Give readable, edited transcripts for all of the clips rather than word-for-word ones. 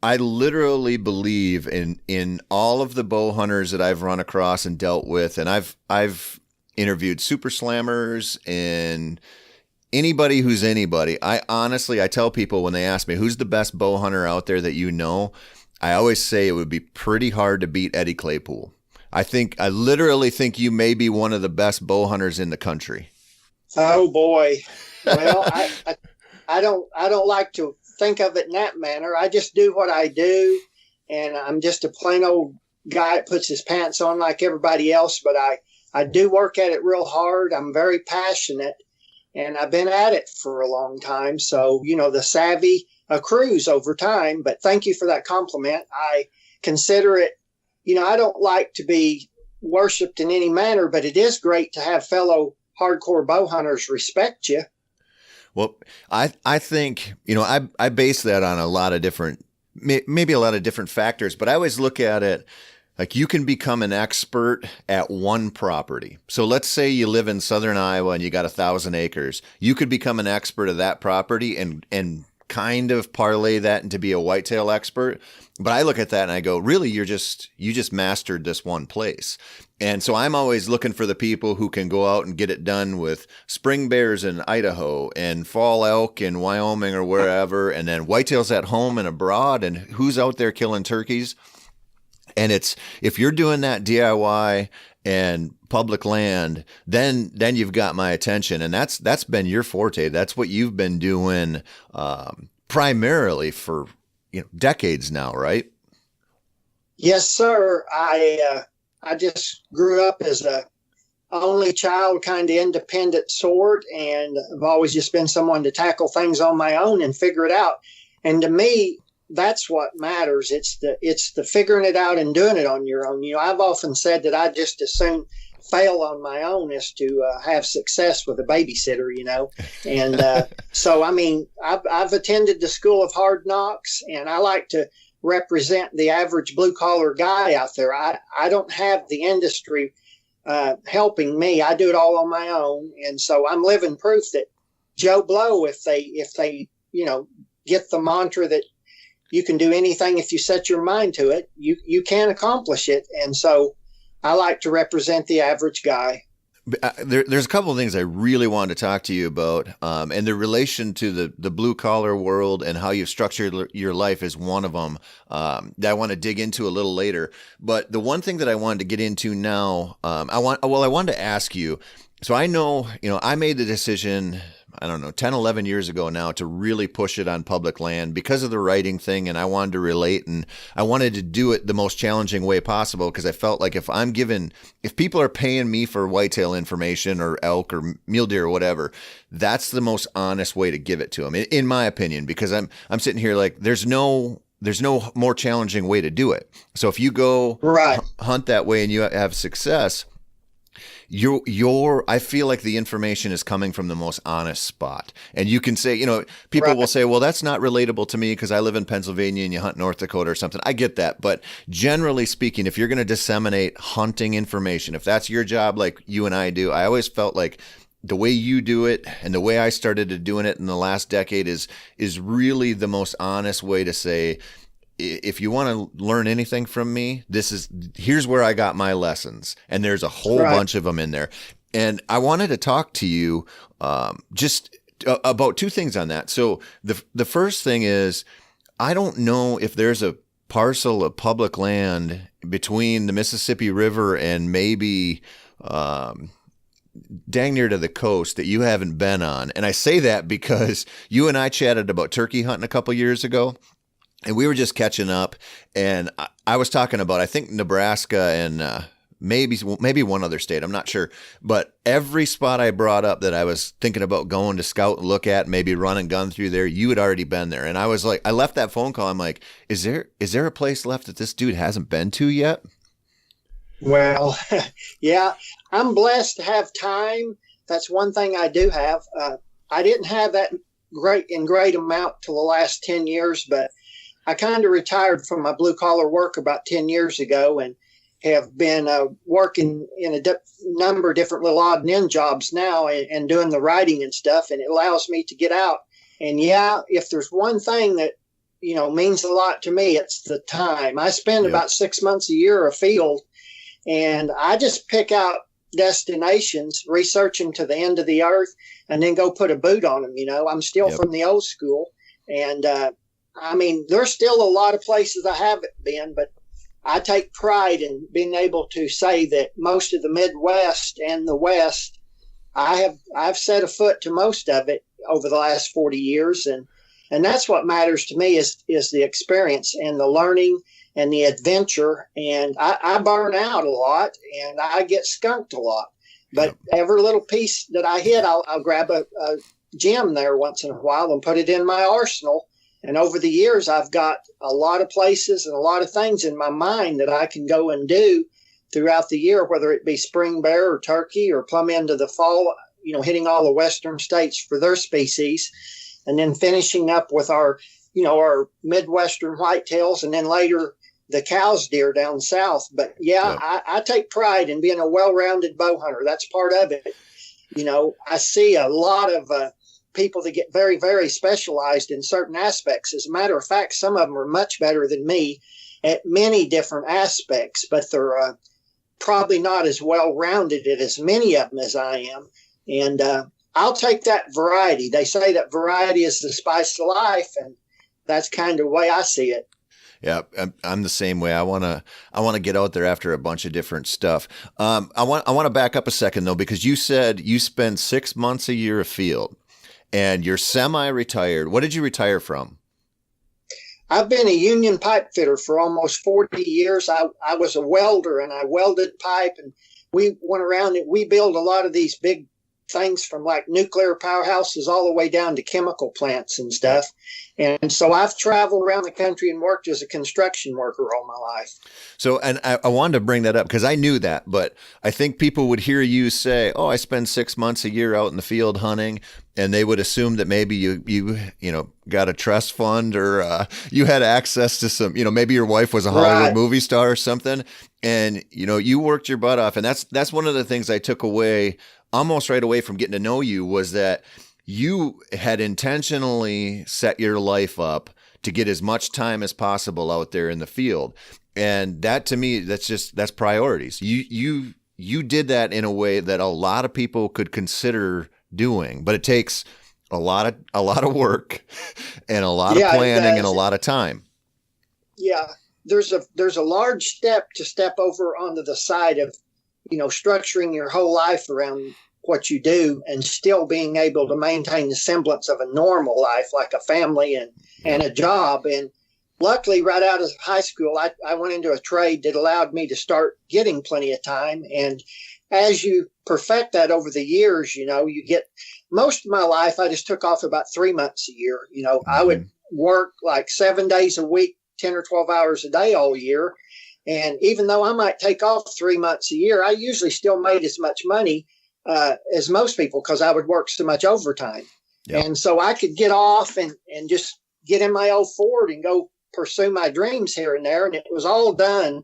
I literally believe in all of the bow hunters that I've run across and dealt with, and I've interviewed super slammers and anybody who's anybody. I tell people when they ask me who's the best bow hunter out there that you know, I always say it would be pretty hard to beat Eddie Claypool. I literally think you may be one of the best bow hunters in the country. Oh boy. Well, I don't like to think of it in that manner. I just do what I do, and I'm just a plain old guy that puts his pants on like everybody else. But I do work at it real hard. I'm very passionate, and I've been at it for a long time. So the savvy accrues over time. But thank you for that compliment. I consider it. I don't like to be worshipped in any manner, but it is great to have fellow hardcore bow hunters respect you. Well, I think, I base that on a lot of different, maybe a lot of different factors, but I always look at it like you can become an expert at one property. So let's say you live in southern Iowa and you got 1,000 acres. You could become an expert of that property and kind of parlay that into be a whitetail expert. But I look at that and I go, really, you just mastered this one place. And so I'm always looking for the people who can go out and get it done with spring bears in Idaho and fall elk in Wyoming or wherever, and then whitetails at home and abroad, and who's out there killing turkeys. And if you're doing that DIY and public land, then you've got my attention, and that's been your forte. That's what you've been doing primarily for decades now, right? Yes, sir. I just grew up as a only child, kind of independent sort, and I've always just been someone to tackle things on my own and figure it out. And to me, that's what matters. It's the figuring it out and doing it on your own. I've often said that I just as soon fail on my own as to have success with a babysitter. And so I mean, I've attended the School of Hard Knocks, and I like to represent the average blue collar guy out there. I don't have the industry helping me. I do it all on my own, and so I'm living proof that Joe Blow, if they get the mantra that you can do anything if you set your mind to it, you can accomplish it. And so I like to represent the average guy. There's a couple of things I really wanted to talk to you about, and the relation to the blue collar world and how you've structured your life is one of them that I want to dig into a little later. But the one thing that I wanted to get into now, I wanted to ask you. So I know, I made the decision, I don't know, 10, 11 years ago now to really push it on public land because of the writing thing, and I wanted to relate, and I wanted to do it the most challenging way possible because I felt like if people are paying me for whitetail information or elk or mule deer or whatever, that's the most honest way to give it to them, in my opinion, because I'm sitting here like there's no more challenging way to do it. So if you go hunt that way and you have success, I feel like the information is coming from the most honest spot. And you can say, people will say, well, that's not relatable to me because I live in Pennsylvania and you hunt North Dakota or something. I get that. But generally speaking, if you're going to disseminate hunting information, if that's your job, like you and I do, I always felt like the way you do it and the way I started doing it in the last decade is really the most honest way to say, if you want to learn anything from me, here's where I got my lessons. And there's a whole bunch of them in there. And I wanted to talk to you just about two things on that. So the first thing is, I don't know if there's a parcel of public land between the Mississippi River and maybe dang near to the coast that you haven't been on. And I say that because you and I chatted about turkey hunting a couple years ago. And we were just catching up, and I was talking about, I think, Nebraska and maybe one other state. I'm not sure. But every spot I brought up that I was thinking about going to scout and look at, maybe run and gun through there, you had already been there. And I was like, I left that phone call. I'm like, is there a place left that this dude hasn't been to yet? Well, yeah, I'm blessed to have time. That's one thing I do have. I didn't have that great amount till the last 10 years, but I kind of retired from my blue collar work about 10 years ago and have been working in a number of different little odd and end jobs now and doing the writing and stuff. And it allows me to get out. And yeah, if there's one thing that means a lot to me. It's the time. I spend Yep. about 6 months a year afield, and I just pick out destinations, research them to the end of the earth, and then go put a boot on them. I'm still Yep. from the old school, and there's still a lot of places I haven't been, but I take pride in being able to say that most of the Midwest and the West, I've set a foot to most of it over the last 40 years, and that's what matters to me is the experience and the learning and the adventure. And I burn out a lot and I get skunked a lot, but every little piece that I hit, I'll grab a gem there once in a while and put it in my arsenal. And over the years, I've got a lot of places and a lot of things in my mind that I can go and do throughout the year, whether it be spring bear or turkey or plumb into the fall, hitting all the western states for their species, and then finishing up with our Midwestern whitetails, and then later the cows deer down south. But I take pride in being a well-rounded bow hunter. That's part of it. I see a lot of people that get very, very specialized in certain aspects. As a matter of fact, some of them are much better than me at many different aspects, but they're probably not as well-rounded at as many of them as I am. And I'll take that variety. They say that variety is the spice of life, and that's kind of the way I see it. Yeah, I'm the same way. I want to get out there after a bunch of different stuff. I want to back up a second though, because you said you spend 6 months a year afield and you're semi-retired. What did you retire from? I've been a union pipe fitter for almost 40 years. I was a welder and I welded pipe, and we went around and we built a lot of these big things from like nuclear powerhouses all the way down to chemical plants and stuff. And so I've traveled around the country and worked as a construction worker all my life. So, and I wanted to bring that up because I knew that, but I think people would hear you say, "Oh, I spend 6 months a year out in the field hunting," and they would assume that maybe you got a trust fund or you had access to some, maybe your wife was a Hollywood movie star or something, and you worked your butt off. And that's one of the things I took away almost right away from getting to know you, was that you had intentionally set your life up to get as much time as possible out there in the field. And that, to me, that's priorities. You did that in a way that a lot of people could consider doing, but it takes a lot of work and a lot of planning and a lot of time. Yeah. There's a large step to step over onto the side of, structuring your whole life around what you do and still being able to maintain the semblance of a normal life, like a family and a job. And luckily, right out of high school, I went into a trade that allowed me to start getting plenty of time. And as you perfect that over the years, you get most of my life, I just took off about 3 months a year. I would work like 7 days a week, 10 or 12 hours a day all year. And even though I might take off 3 months a year, I usually still made as much money as most people because I would work so much overtime. Yep. And so I could get off and just get in my old Ford and go pursue my dreams here and there. And it was all done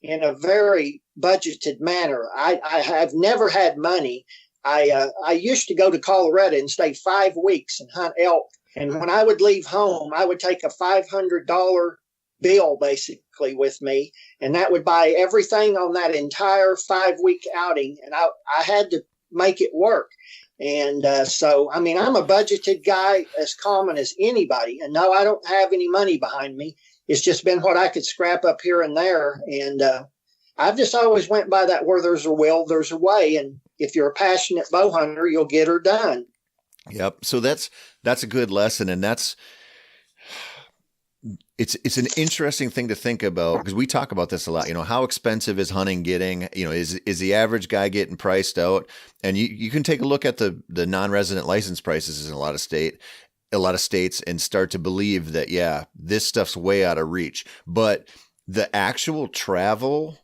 in a very budgeted manner. I have never had money. I used to go to Colorado and stay 5 weeks and hunt elk. And when I would leave home, I would take a $500 bill basically with me, and that would buy everything on that entire 5-week outing. And I had to make it work. And so, I'm a budgeted guy as common as anybody. And no, I don't have any money behind me. It's just been what I could scrap up here and there. And I've just always went by that, where there's a will, there's a way. And if you're a passionate bow hunter, you'll get her done. Yep. So that's a good lesson. And it's an interesting thing to think about, because we talk about this a lot. How expensive is hunting getting? Is the average guy getting priced out? And you can take a look at the non-resident license prices in a lot of states and start to believe that, this stuff's way out of reach. But the actual travel,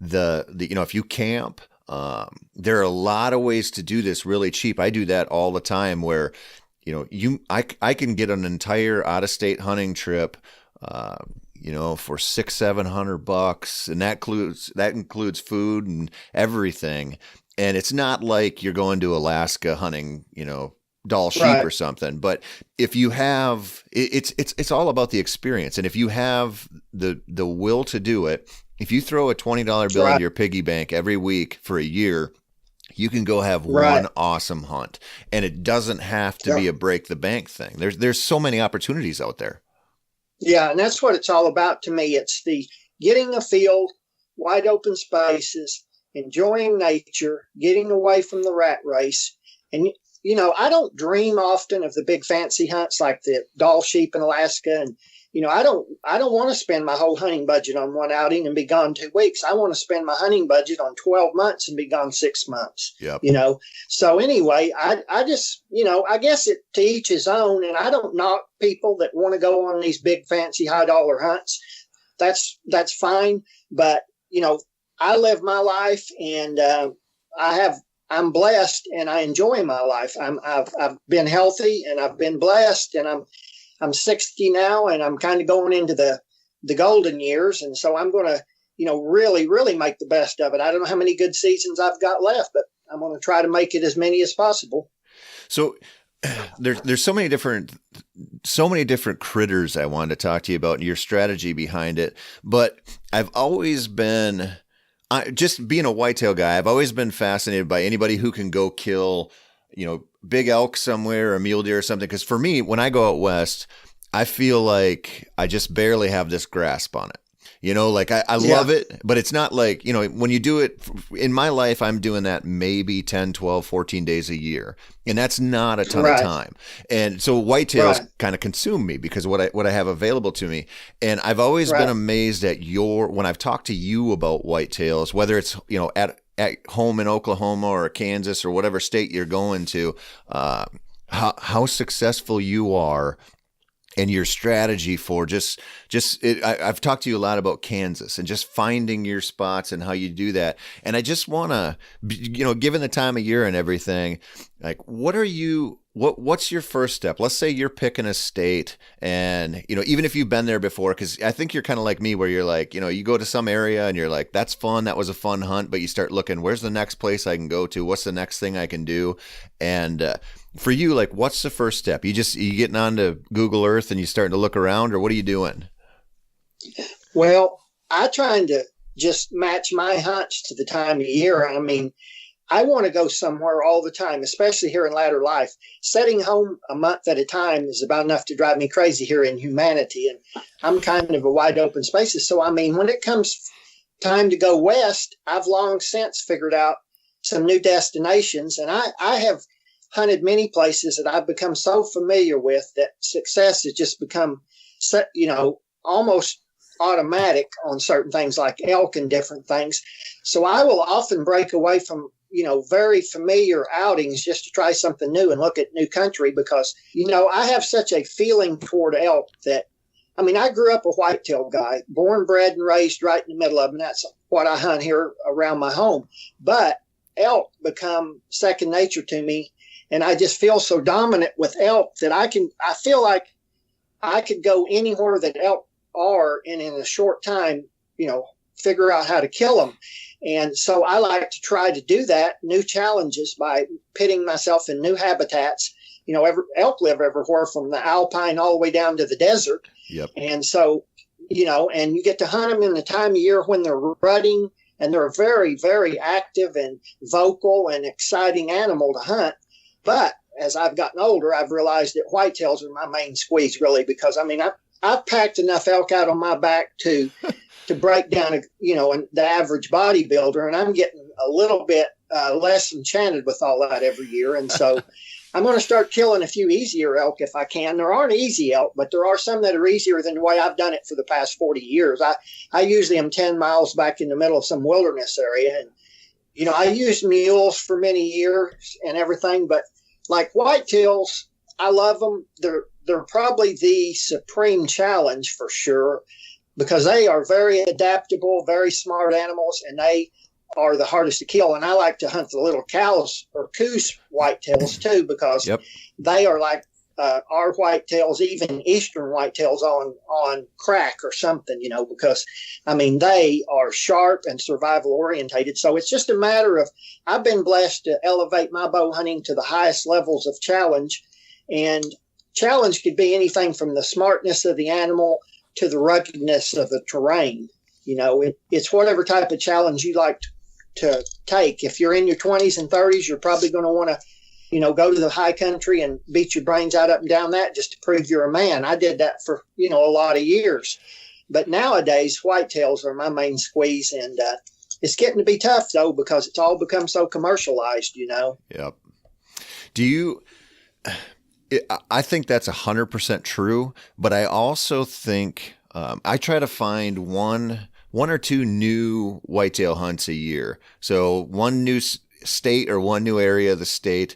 if you camp, there are a lot of ways to do this really cheap. I do that all the time, where I can get an entire out-of-state hunting trip, for $600-700, and that includes food and everything. And it's not like you're going to Alaska hunting, Doll sheep or something. But if you have, it's all about the experience. And if you have the will to do it, if you throw a $20 bill into your piggy bank every week for a year, you can go have one awesome hunt, and it doesn't have to be a break the bank thing. There's so many opportunities out there. Yeah, and that's what it's all about to me. It's the getting a field, wide open spaces, enjoying nature, getting away from the rat race. And, you know, I don't dream often of the big fancy hunts like the Doll sheep in Alaska. And, you know, I don't want to spend my whole hunting budget on one outing and be gone 2 weeks. I want to spend my hunting budget on 12 months and be gone 6 months. Yep. You know, so anyway, I just, you know, I guess it to each his own. And I don't knock people that want to go on these big fancy high dollar hunts. That's fine. But, you know, I live my life, and I'm blessed, and I enjoy my life. I've been healthy, and I've been blessed, and I'm 60 now, and I'm kind of going into the golden years. And so I'm going to, you know, really, really make the best of it. I don't know how many good seasons I've got left, but I'm going to try to make it as many as possible. So there's so many different critters I wanted to talk to you about and your strategy behind it. But I've always been, just being a whitetail guy, I've always been fascinated by anybody who can go kill, you know, big elk somewhere, or a mule deer or something. Because for me, when I go out west, I feel like I just barely have this grasp on it. You know, like I love it, but it's not like, you know, when you do it in my life, I'm doing that maybe 10, 12, 14 days a year. And that's not a ton of time. And so whitetails kind of consume me because of what I have available to me. And I've always been amazed at when I've talked to you about whitetails, whether it's, you know, at home in Oklahoma or Kansas or whatever state you're going to, how successful you are. And your strategy for I've talked to you a lot about Kansas and just finding your spots and how you do that. And I just want to, you know, given the time of year and everything, like, what's your first step? Let's say you're picking a state, and, you know, even if you've been there before, because I think you're kind of like me, where you're like, you know, you go to some area and you're like, that's fun. That was a fun hunt. But you start looking, where's the next place I can go to? What's the next thing I can do? And, for you, like, what's the first step? You getting onto Google Earth and you starting to look around, or what are you doing? Well, I trying to just match my hunch to the time of year. I mean, I want to go somewhere all the time, especially here in latter life. Setting home a month at a time is about enough to drive me crazy here in humanity. And I'm kind of a wide open spaces. So, I mean, when it comes time to go west, I've long since figured out some new destinations. And I have hunted many places that I've become so familiar with that success has just become, you know, almost automatic on certain things like elk and different things. So I will often break away from, you know, very familiar outings just to try something new and look at new country, because, you know, I have such a feeling toward elk that, I mean, I grew up a whitetail guy, born, bred, and raised right in the middle of them. That's what I hunt here around my home. But elk become second nature to me. And I just feel so dominant with elk that I feel like I could go anywhere that elk are, and in a short time, you know, figure out how to kill them. And so I like to try to do that, new challenges, by pitting myself in new habitats. You know, elk live everywhere from the alpine all the way down to the desert. Yep. And so, you know, and you get to hunt them in the time of year when they're rutting, and they're a very, very active and vocal and exciting animal to hunt. But as I've gotten older, I've realized that whitetails are my main squeeze, really, because, I mean, I've packed enough elk out on my back to break down, you know, the average bodybuilder, and I'm getting a little bit less enchanted with all that every year. And so I'm going to start killing a few easier elk if I can. There aren't easy elk, but there are some that are easier than the way I've done it for the past 40 years. I usually am 10 miles back in the middle of some wilderness area. And, you know, I used mules for many years and everything, but like whitetails, I love them. They're probably the supreme challenge for sure, because they are very adaptable, very smart animals, and they are the hardest to kill. And I like to hunt the little cows or coos whitetails too, because they are like our whitetails, even eastern whitetails, on crack or something, because I mean they are sharp and survival orientated. So it's just a matter of, I've been blessed to elevate my bow hunting to the highest levels of challenge, and challenge could be anything from the smartness of the animal to the ruggedness of the terrain. It's whatever type of challenge you like to take. If you're in your 20s and 30s, you're probably going to want to go to the high country and beat your brains out up and down that just to prove you're a man. I did that for, a lot of years. But nowadays, whitetails are my main squeeze. And it's getting to be tough, though, because it's all become so commercialized, Yep. I think that's 100% true. But I also think I try to find one or two new whitetail hunts a year. So one new state or one new area of the state.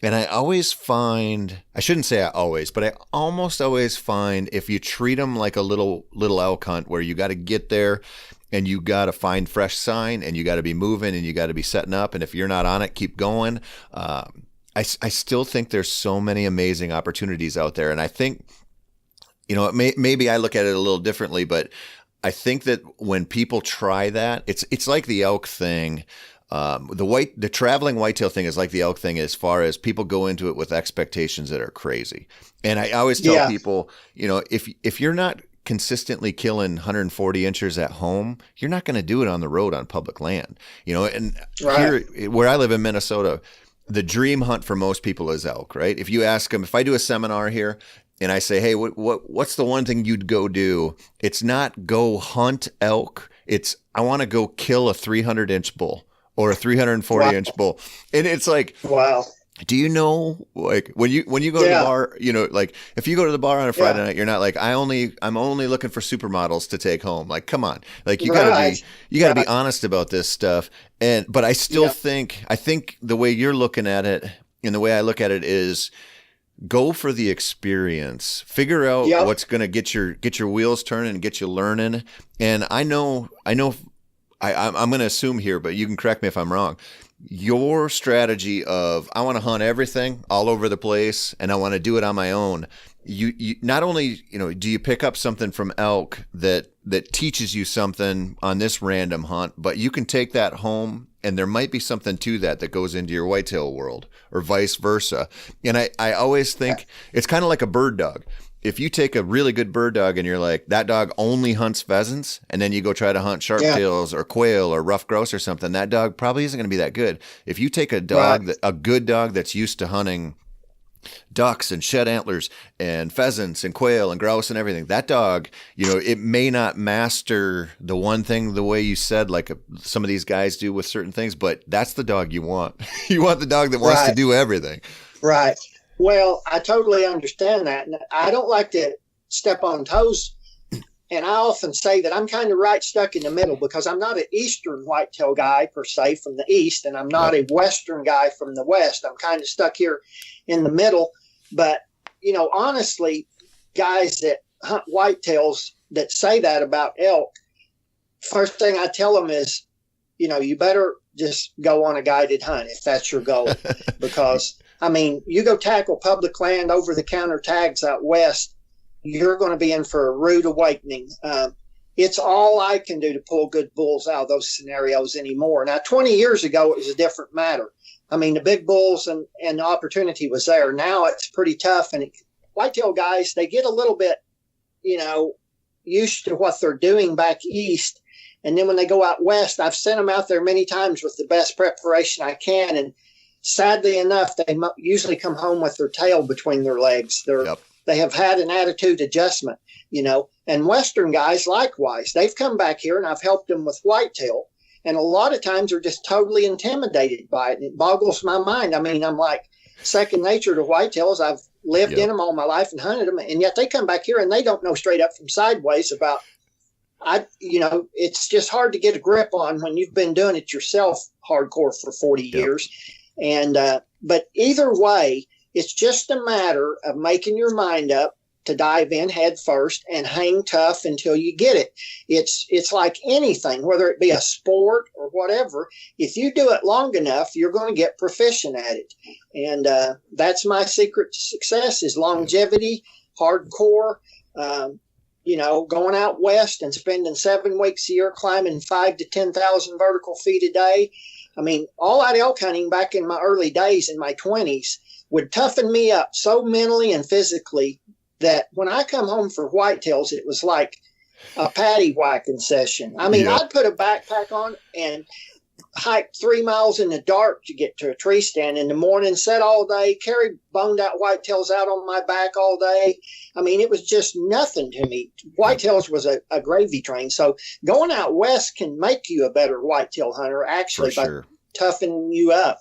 And I always find, I shouldn't say I always, but I almost always find if you treat them like a little elk hunt where you got to get there and you got to find fresh sign and you got to be moving and you got to be setting up. And if you're not on it, keep going. I still think there's so many amazing opportunities out there. And I think, maybe I look at it a little differently, but I think that when people try that, it's like the elk thing. The traveling whitetail thing is like the elk thing as far as people go into it with expectations that are crazy. And I always tell people, if you're not consistently killing 140 inches at home, you're not going to do it on the road on public land, and right. Here where I live in Minnesota, the dream hunt for most people is elk, right? If you ask them, if I do a seminar here and I say, hey, what's the one thing you'd go do? It's not go hunt elk. It's, I want to go kill a 300-inch bull. Or a 340-inch bull. And it's like, wow. Do you know, like when you go to the bar, like if you go to the bar on a Friday night, you're not like, I'm only looking for supermodels to take home. Like, come on. Like you gotta be honest about this stuff. But I still think the way you're looking at it and the way I look at it is go for the experience, figure out what's going to get your wheels turning and get you learning. And I know I'm going to assume here, but you can correct me if I'm wrong. Your strategy of I want to hunt everything all over the place and I want to do it on my own. You not only, do you pick up something from elk that teaches you something on this random hunt, but you can take that home and there might be something to that goes into your whitetail world or vice versa. And I always think it's kind of like a bird dog. If you take a really good bird dog and you're like, that dog only hunts pheasants, and then you go try to hunt sharptails or quail or rough grouse or something, that dog probably isn't going to be that good. If you take a dog, a good dog that's used to hunting ducks and shed antlers and pheasants and quail and grouse and everything, that dog, it may not master the one thing the way you said, like some of these guys do with certain things, but that's the dog you want. You want the dog that wants to do everything. Right. Well, I totally understand that. And I don't like to step on toes. And I often say that I'm kind of right stuck in the middle because I'm not an Eastern whitetail guy per se from the East, and I'm not a Western guy from the West. I'm kind of stuck here in the middle. But, honestly, guys that hunt whitetails that say that about elk, first thing I tell them is, you better just go on a guided hunt if that's your goal. Because you go tackle public land, over-the-counter tags out west, you're going to be in for a rude awakening. It's all I can do to pull good bulls out of those scenarios anymore. Now, 20 years ago, it was a different matter. The big bulls and the opportunity was there. Now it's pretty tough. And whitetail guys, they get a little bit, used to what they're doing back east. And then when they go out west, I've sent them out there many times with the best preparation I can. And sadly enough, they usually come home with their tail between their legs. They have had an attitude adjustment, and Western guys likewise. They've come back here and I've helped them with whitetail. And a lot of times they're just totally intimidated by it. And it boggles my mind. I'm like second nature to whitetails. I've lived in them all my life and hunted them. And yet they come back here and they don't know straight up from sideways about, it's just hard to get a grip on when you've been doing it yourself hardcore for 40 years. And, but either way, it's just a matter of making your mind up to dive in head first and hang tough until you get it. It's like anything, whether it be a sport or whatever. If you do it long enough, you're going to get proficient at it. And that's my secret to success is longevity, hardcore, going out west and spending 7 weeks a year climbing 5,000 to 10,000 vertical feet a day. I mean, all out elk hunting back in my early days in my 20s would toughen me up so mentally and physically that when I come home for whitetails, it was like a paddy whacking session. I mean, I'd put a backpack on and hike 3 miles in the dark to get to a tree stand in the morning, set all day, carry boned out whitetails out on my back all day. I mean, it was just nothing to me. Whitetails was a gravy train. So going out west can make you a better whitetail hunter, actually, by toughening you up.